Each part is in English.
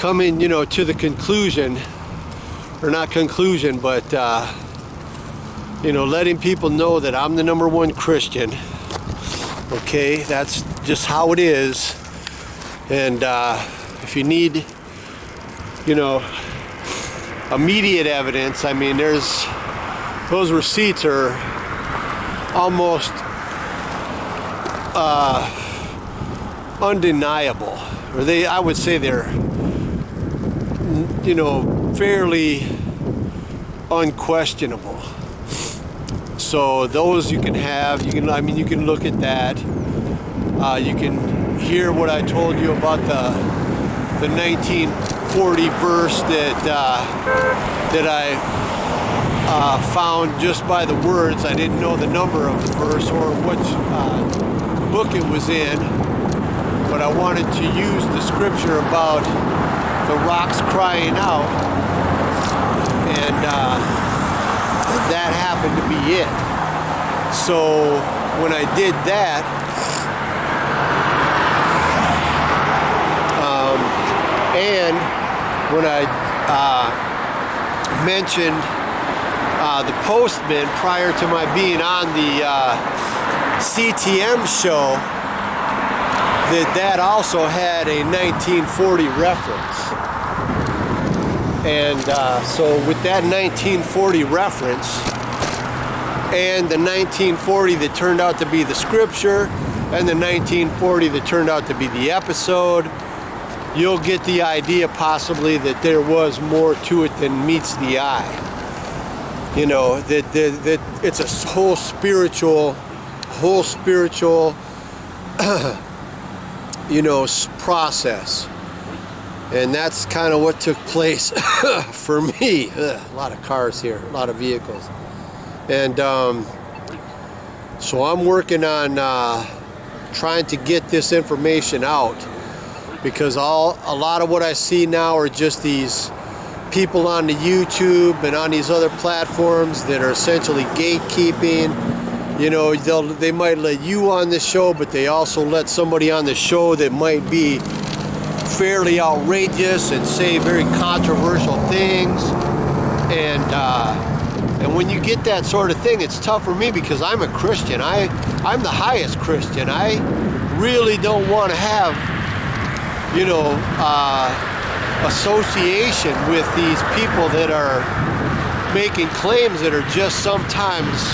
coming, to the conclusion, or not conclusion, but, letting people know that I'm the number one Christian. Okay, that's just how it is. And if you need, immediate evidence, I mean, those receipts are almost undeniable. Or I would say they're, fairly unquestionable. So those you can have, you can look at that. You can hear what I told you about the 1940 verse that I found just by the words. I didn't know the number of the verse or which book it was in, but I wanted to use the scripture about the rocks crying out, and that happened to be it. So when I did that, and when I mentioned the Postman prior to my being on the CTM show, that also had a 1940 reference. And so with that 1940 reference and the 1940 that turned out to be the scripture and the 1940 that turned out to be the episode, you'll get the idea possibly that there was more to it than meets the eye. That it's a whole spiritual process. And that's kind of what took place for me. A lot of cars here, a lot of vehicles. And so I'm working on trying to get this information out, because a lot of what I see now are just these people on the YouTube and on these other platforms that are essentially gatekeeping. They might let you on the show, but they also let somebody on the show that might be fairly outrageous and say very controversial things. And when you get that sort of thing, it's tough for me because I'm a Christian. I'm the highest Christian. I really don't want to have, association with these people that are making claims that are just sometimes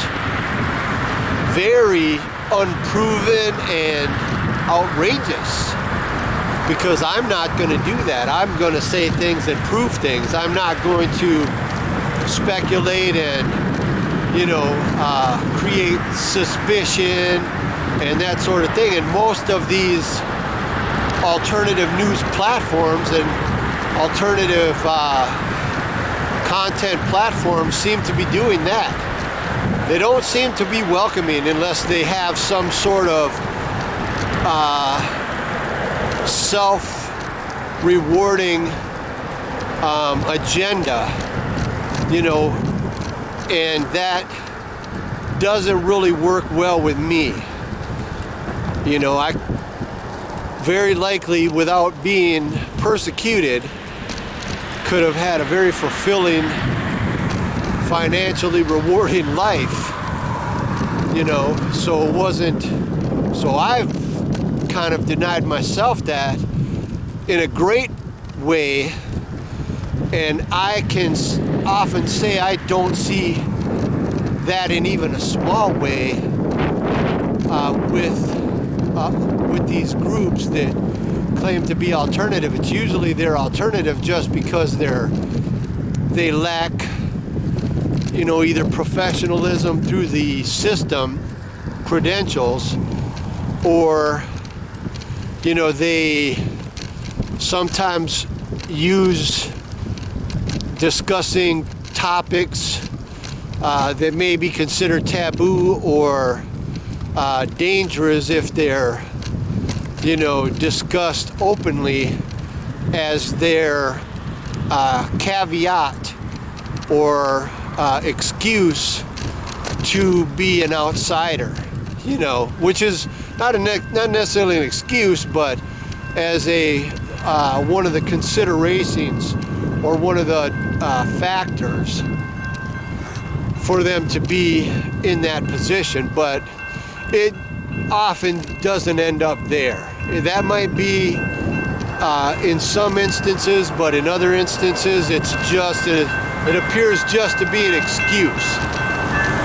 very unproven and outrageous, because I'm not going to do that. I'm going to say things and prove things. I'm not going to speculate and create suspicion and that sort of thing. And most of these alternative news platforms and alternative content platforms seem to be doing that. They don't seem to be welcoming unless they have some sort of self-rewarding agenda, and that doesn't really work well with me. I very likely, without being persecuted, could have had a very fulfilling, financially rewarding life, so it wasn't, so I've kind of denied myself that in a great way, and I can often say I don't see that in even a small way with these groups that claim to be alternative. It's usually they're alternative just because they lack either professionalism through the system, credentials, or they sometimes use discussing topics that may be considered taboo or dangerous if they're discussed openly as their caveat or excuse to be an outsider, which is not necessarily an excuse, but as a one of the considerations or one of the factors for them to be in that position, but it often doesn't end up there. That might be in some instances, but in other instances it appears just to be an excuse.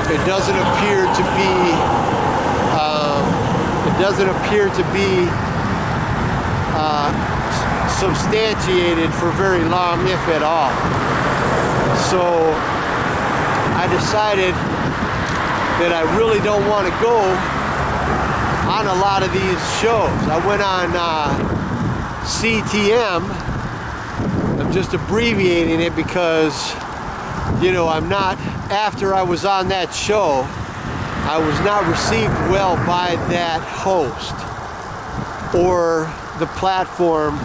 It doesn't appear to be substantiated for very long, if at all. So I decided that I really don't want to go on a lot of these shows. I went on CTM. I'm just abbreviating it because, I'm not, after I was on that show, I was not received well by that host or the platform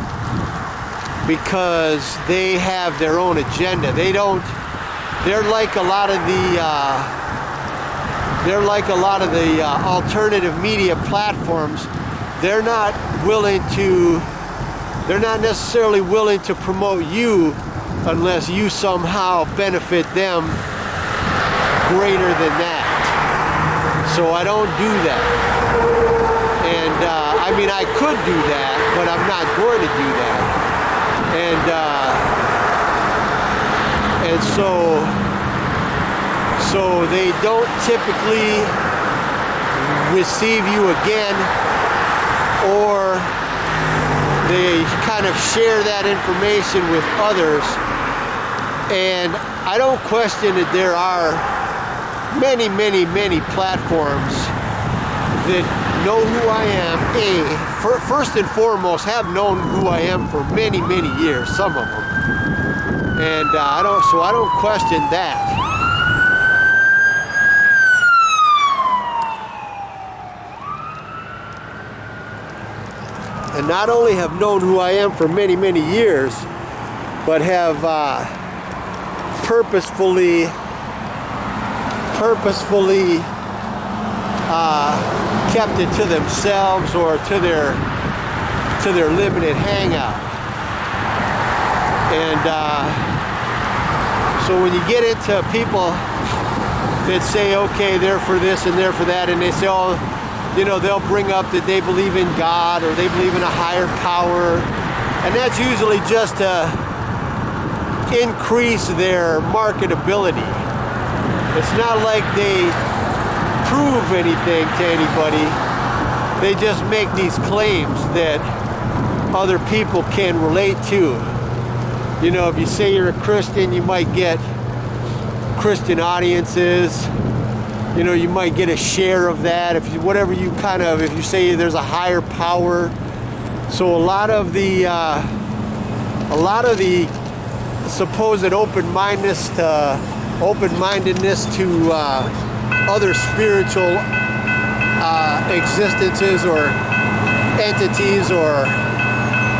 because they have their own agenda. They're like a lot of the alternative media platforms. They're not necessarily willing to promote you unless you somehow benefit them greater than that. So I don't do that. And I could do that, but I'm not going to do that. And so they don't typically receive you again, or they kind of share that information with others. And I don't question that there are many, many, many platforms that know who I am. First and foremost, have known who I am for many, many years, some of them. And I don't question that. And not only have known who I am for many, many years, but have purposefully kept it to themselves or to their limited hangout. And so when you get into people that say, okay, they're for this and they're for that, and they say, they'll bring up that they believe in God or they believe in a higher power, and that's usually just to increase their marketability. It's not like they prove anything to anybody. They just make these claims that other people can relate to. If you say you're a Christian, you might get Christian audiences. You might get a share of that if you say there's a higher power. So a lot of the supposed open-mindedness to other spiritual existences or entities or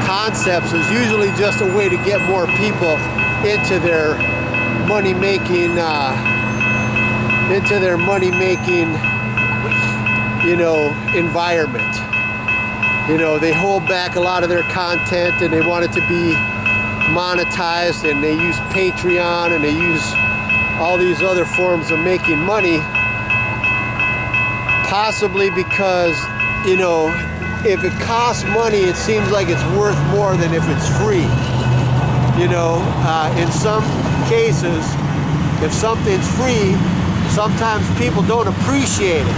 concepts is usually just a way to get more people into their money-making environment. They hold back a lot of their content and they want it to be monetized, and they use Patreon and they use all these other forms of making money, possibly because if it costs money, it seems like it's worth more than if it's free. In some cases, if something's free, sometimes people don't appreciate it.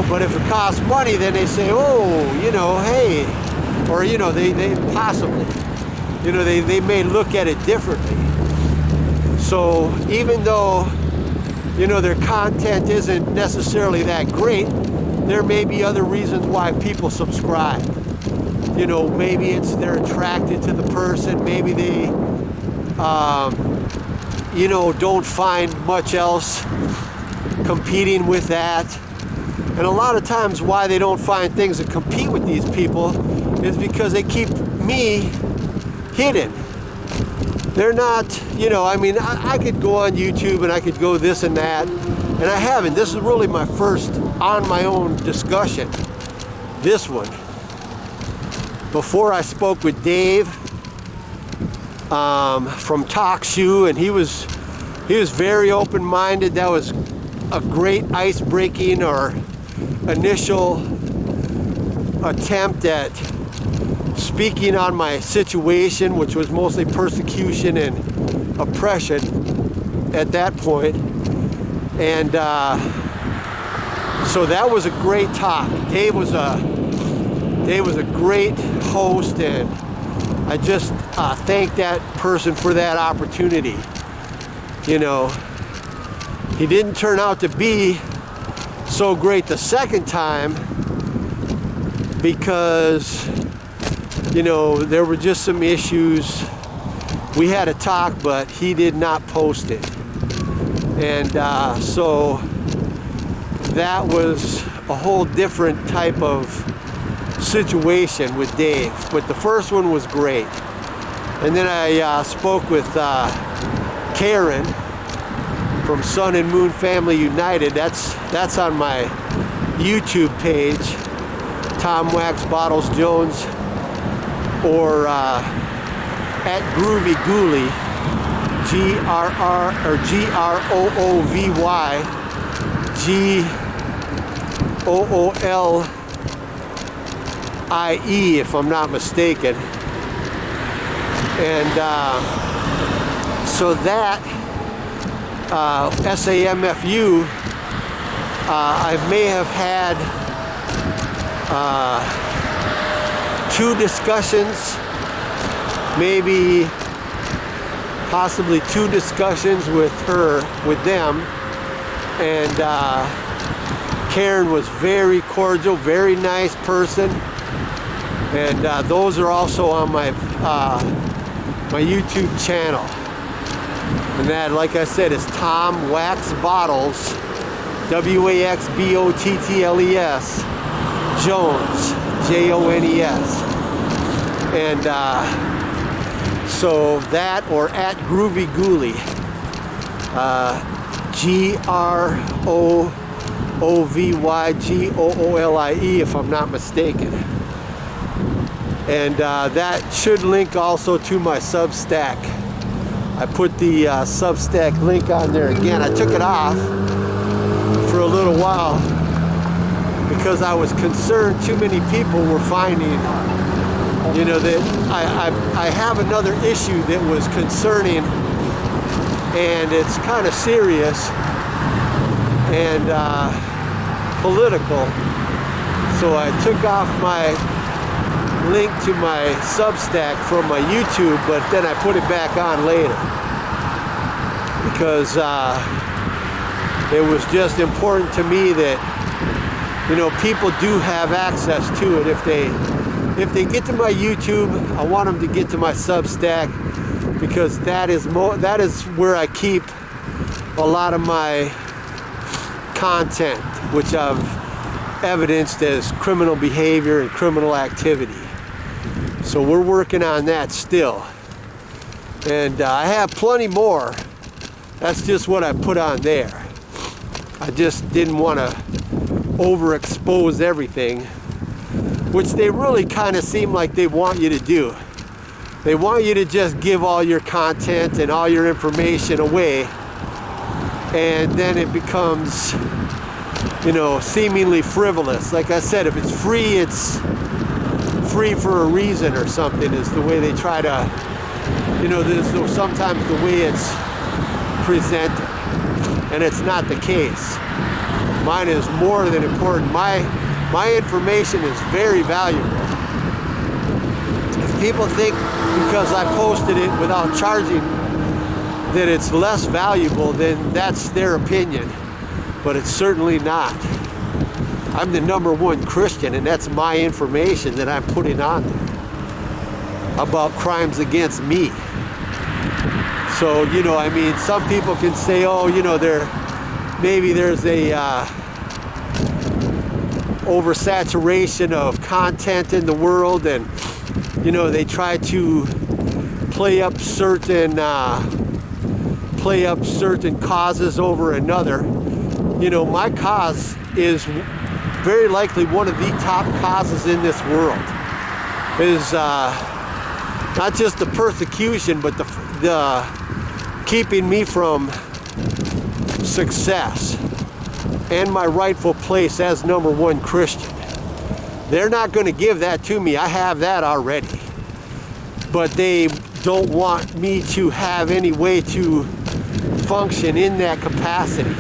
But if it costs money, then they say, hey, or they possibly, they may look at it differently. So even though their content isn't necessarily that great, there may be other reasons why people subscribe. Maybe they're attracted to the person. Maybe they, don't find much else competing with that. And a lot of times why they don't find things that compete with these people is because they keep me hidden. They're not, I could go on YouTube and I could go this and that, and I haven't. This is really my first on my own discussion, this one. before I spoke with Dave from TalkShoe, and he was very open-minded. That was a great ice-breaking or initial attempt at speaking on my situation, which was mostly persecution and oppression at that point. And so that was a great talk. Dave was a great host, and I just thank that person for that opportunity. You know, he didn't turn out to be so great the second time because, you know, there were just some issues. We had a talk, but he did not post it. And so that was a whole different type of situation with Dave. But the first one was great. And then I spoke with Karen from Sun and Moon Family United. That's on my YouTube page, Tom Wax Bottles Jones, or at Groovy Ghoulie, GROOVY if I'm not mistaken. And so that SAMFU, I may have had 2 discussions, maybe possibly 2 discussions with them, and Karen was very cordial, very nice person, and those are also on my my YouTube channel. And that, like I said, is Tom Wax Bottles, WAXBOTTLES, Jones, JONES. And so that, or at Groovy Ghoulie, GROOVYGOOLIE, if I'm not mistaken. And that should link also to my Substack. I put the Substack link on there again. I took it off for a little while because I was concerned too many people were finding, you know, that I have another issue that was concerning, and it's kind of serious and political. So I took off my link to my Substack from my YouTube, but then I put it back on later because it was just important to me that, you know, people do have access to it. If they get to my YouTube, I want them to get to my Substack, because that is where I keep a lot of my content, which I've evidenced as criminal behavior and criminal activity. So we're working on that still. And I have plenty more. That's just what I put on there. I just didn't want to overexpose everything, which they really kind of seem like they want you to do. They want you to just give all your content and all your information away, and then it becomes, you know, seemingly frivolous. Like I said, if it's free for a reason or something, is the way they try to, you know, sometimes the way it's presented, and it's not the case. Mine is more than important. My information is very valuable. If people think because I posted it without charging that it's less valuable, then that's their opinion, but it's certainly not. I'm the #1 Christian, and that's my information that I'm putting on there about crimes against me. So, you know, I mean, some people can say, oh, you know, maybe there's a oversaturation of content in the world, and, you know, they try to play up certain causes over another. You know, my cause is very likely one of the top causes in this world. is not just the persecution, but the keeping me from success and my rightful place as #1 Christian. They're not going to give that to me. I have that already. But they don't want me to have any way to function in that capacity.